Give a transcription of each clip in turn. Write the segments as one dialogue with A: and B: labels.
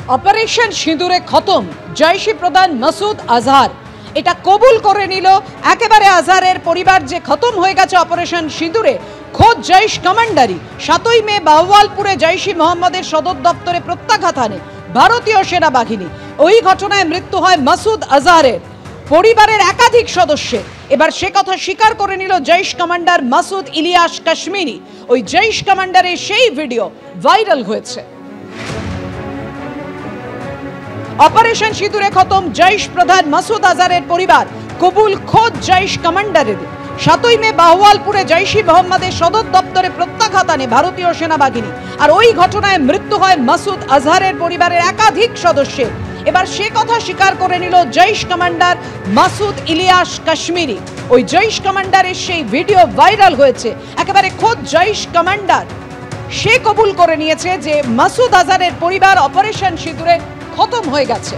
A: Operation সিঁদুরে খতম জৈশি প্রধান মাসুদ আজহার। এটা কবুল করে নিল একেবারে আজহারের পরিবার যে খতম হয়ে গেছে অপারেশন সিঁদুরে। খোদ জৈশ কমান্ডারই 7ই মে বাহুয়ালপুরে জৈশি মোহাম্মদের সদর দপ্তরে প্রত্যাঘাত হানে ভারতীয় সেনাবাহিনী। ওই ঘটনায় মৃত্যু হয় মাসুদ আজহারের পরিবারের একাধিক সদস্যের। এবার সে কথা স্বীকার করে নিল জৈশ কমান্ডার মাসুদ ইলিয়াস কাশ্মীরি। ওই জৈশ কমান্ডারের সেই ভিডিও ভাইরাল হয়েছে। অপারেশন সিঁদুরে খতম জৈশ প্রধান মাসুদ আজহারের পরিবার, কবুল খোদ জৈশ কমান্ডারের। 7ই মে বাহুয়ালপুরে জৈশি মোহাম্মদের সদর দপ্তরে প্রত্যাঘাত আনে ভারতীয় সেনাবাহিনী। আর ওই ঘটনায় মৃত্যু হয় মাসুদ আজহারের পরিবারের একাধিক সদস্যের। এবার সে কথা স্বীকার করে নিল জৈশ কমান্ডার মাসুদ ইলিয়াস কাশ্মীরি। ওই জৈশ কমান্ডারের সেই ভিডিও ভাইরাল হয়েছে। একেবারে খোদ জৈশ কমান্ডার সে কবুল করে নিয়েছে যে মাসুদ আজহারের পরিবার অপারেশন সিঁদুরে খতম হয়ে গেছে।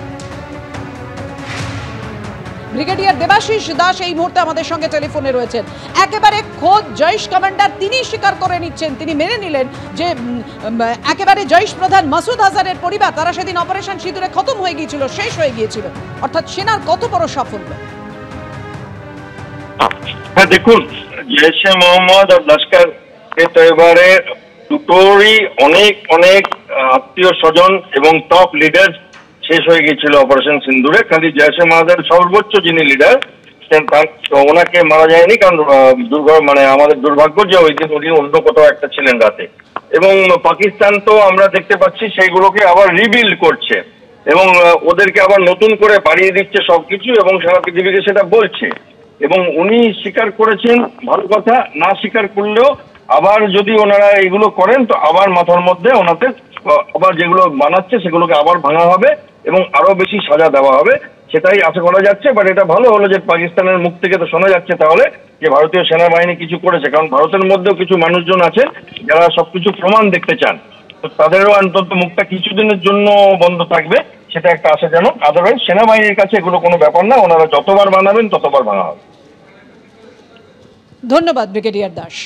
A: ব্রিগেডিয়ার দেবাশিস দাস এই মুহূর্তে আমাদের সঙ্গে টেলিফোনে রয়েছেন। একেবারে খোদ জৈশ কমান্ডার তিনি স্বীকার করে নিচ্ছেন, তিনি মেনে নিলেন যে একেবারে জৈশ প্রধান মাসুদ আজহারের পরিবার তারা সেদিন অপারেশন সিঁদুরে খতম হয়ে গিয়েছিল, শেষ হয়ে গিয়েছিল। অর্থাৎ সেনার কত বড় সাফল্য।
B: হ্যাঁ দেখুন, জৈশে মোহাম্মদ আর লস্কর কে তৈবারে দুটোরই অনেক অনেক আত্মীয় স্বজন এবং টপ লিডার শেষ হয়ে গিয়েছিল অপারেশন সিন্দুরে। খালি জৈশে মোহাম্মদের সর্বোচ্চ যিনি লিডার ওনাকে মারা যায়নি, কারণ আমাদের দুর্ভাগ্য যে ওই দিন উনি অন্য কোথাও একটা ছিলেন রাতে। এবং পাকিস্তান তো আমরা দেখতে পাচ্ছি সেইগুলোকে আবার রিবিল্ড করছে এবং ওদেরকে আবার নতুন করে বাড়িয়ে দিচ্ছে সবকিছু এবং সারা পৃথিবীকে সেটা বলছে। এবং উনি স্বীকার করেছেন, ভালো কথা। না স্বীকার করলেও আবার যদি ওনারা এগুলো করেন তো আবার মাথার মধ্যে ওনাদের আবার যেগুলো বানাচ্ছে সেগুলোকে আবার ভাঙা হবে এবং আরো বেশি সাজা দেওয়া হবে, সেটাই আশা করা যাচ্ছে। বাট এটা ভালো হলো যে পাকিস্তানের মুখ থেকে তো শোনা যাচ্ছে তাহলে যে ভারতীয় সেনাবাহিনী কিছু করেছে, কারণ ভারতের মধ্যেও কিছু মানুষজন আছেন যারা সবকিছু প্রমাণ দেখতে চান। তো তাদেরও অন্তত মুখটা কিছুদিনের জন্য বন্ধ থাকবে, সেটা একটা আশাজনক। আদারওয়াইজ সেনাবাহিনীর কাছে এগুলো কোনো ব্যাপার না, ওনারা যতবার বানাবেন ততবার ভাঙা হবে।
A: ধন্যবাদ ব্রিগেডিয়ার দাস।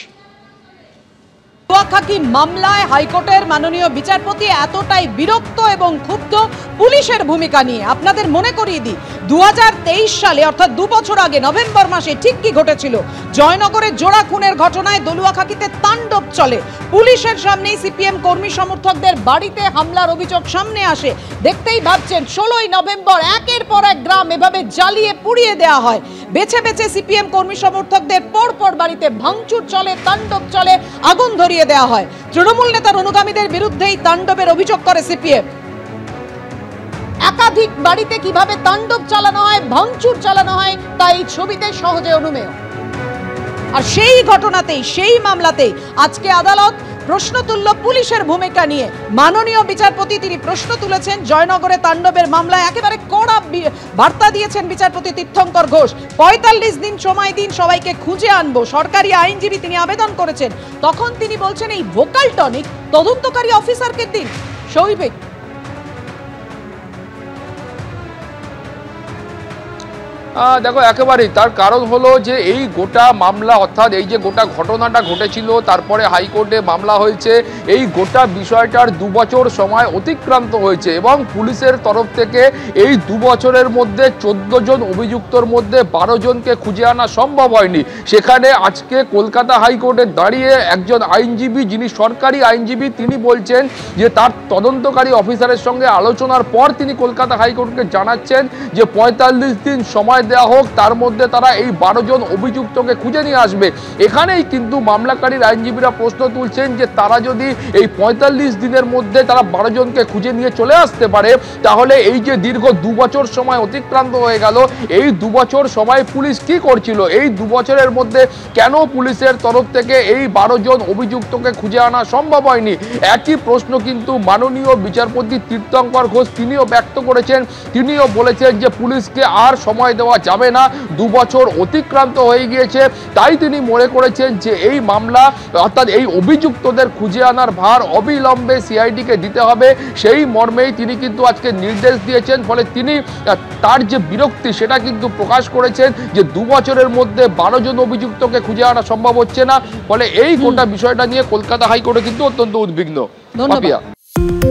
A: দুয়াখাকি মামলায় হাইকোর্টের মাননীয় বিচারপতি এতটাই বিরক্ত এবং ক্ষুব্ধ পুলিশের ভূমিকা নিয়ে। আপনাদের মনে করিয়ে দিই, 2023 সালে অর্থাৎ 2 বছর আগে নভেম্বর মাসে ঠিক কি ঘটেছিল? জয়নগরের জোড়া খুনের ঘটনায় দলুয়াখাকিতে তাণ্ডব চলে। পুলিশের সামনেই সিপিএম কর্মী সমর্থকদের বাড়িতে হামলার অভিযোগ সামনে আসে। দেখতেই ভাবছেন 16ই নভেম্বর একের পর এক গ্রাম এভাবে জ্বালিয়ে পুড়িয়ে দেওয়া হয়। বেছে বেছে সিপিএম কর্মী সমর্থকদের পরপর বাড়িতে ভাঙচুর চলে, তাণ্ডব চলে, আগুন ধরিয়ে দেওয়া হয়। তৃণমূল নেতার অনুগামীদের বিরুদ্ধেই তাণ্ডবের অভিযোগ করে সিপিএম। একাধিক বাড়িতে কিভাবে তাণ্ডব চালানো হয়, ভাঙচুর চালানো হয় তা এই ছবিতে সহজে অনুমেয়। আর সেই ঘটনাতেই, সেই মামলাতেই আজকে আদালত প্রশ্ন তুলল পুলিশের ভূমিকা নিয়ে। মাননীয় বিচারপতি তিনি প্রশ্ন তুলেছেন জয়নগরে তাণ্ডবের মামলায়। একেবারে কড়া বার্তা দিয়েছেন বিচারপতি তীর্থঙ্কর ঘোষ। 45 দিন সময় দিন, সবাইকে খুঁজে আনবো। সরকারি আইনজীবী তিনি আবেদন করেছেন। তখন তিনি বলছেন এই ভোকাল টনিক তদন্তকারী অফিসারকে দিন। সৌভিক,
C: দেখো একেবারেই তার কারণ হলো যে এই গোটা মামলা, অর্থাৎ এই যে গোটা ঘটনাটা ঘটেছিল, তারপরে হাইকোর্টে মামলা হয়েছে, এই গোটা বিষয়টার 2 বছর সময় অতিক্রান্ত হয়েছে এবং পুলিশের তরফ থেকে এই 2 বছরের মধ্যে 14 জন অভিযুক্তর মধ্যে 12 জনকে খুঁজে আনা সম্ভব হয়নি। সেখানে আজকে কলকাতা হাইকোর্টে দাঁড়িয়ে একজন আইনজীবী, যিনি সরকারি আইনজীবী, তিনি বলছেন যে তার তদন্তকারী অফিসারের সঙ্গে আলোচনার পর তিনি কলকাতা হাইকোর্টকে জানাচ্ছেন যে 45 দিন সময় দেওয়া হোক, তার মধ্যে তারা এই 12 জন অভিযুক্তকে খুঁজে নিয়ে আসবে। এখানেই কিন্তু মামলাকারীর আইনজীবীরা প্রশ্ন তুলছেন যে তারা যদি এই 45 দিনের মধ্যে তারা 12 জনকে খুঁজে নিয়ে চলে আসতে পারে, তাহলে এই যে দীর্ঘ 2 বছর সময় অতিক্রান্ত হয়ে গেল, এই 2 বছর সময় পুলিশ কি করছিল? এই 2 বছরের মধ্যে কেন পুলিশের তরফ থেকে এই 12 জন অভিযুক্তকে খুঁজে আনা সম্ভব হয়নি? একই প্রশ্ন কিন্তু মাননীয় বিচারপতি তীর্থঙ্কর ঘোষ তিনিও ব্যক্ত করেছেন। তিনিও বলেছেন যে পুলিশকে আর সময় দেওয়া যাবে না, 2 বছর অতিক্রান্ত হয়ে গিয়েছে। তাই তিনি মনে করেছেন যে এই মামলা, অর্থাৎ এই অভিযুক্তদের খুঁজে আনার ভার অবিলম্বে সিআইডিকে দিতে হবে। সেই মর্মেই তিনি কিন্তু আজকে নির্দেশ দিয়েছেন। ফলে তিনি তার যে বিরক্তি সেটা কিন্তু প্রকাশ করেছেন যে 2 বছরের মধ্যে 12 জন অভিযুক্তকে খুঁজে আনা সম্ভব হচ্ছে না। ফলে এই গোটা বিষয়টা নিয়ে কলকাতা হাইকোর্টে কিন্তু অত্যন্ত উদ্বিগ্ন।
A: ধন্যবাদ।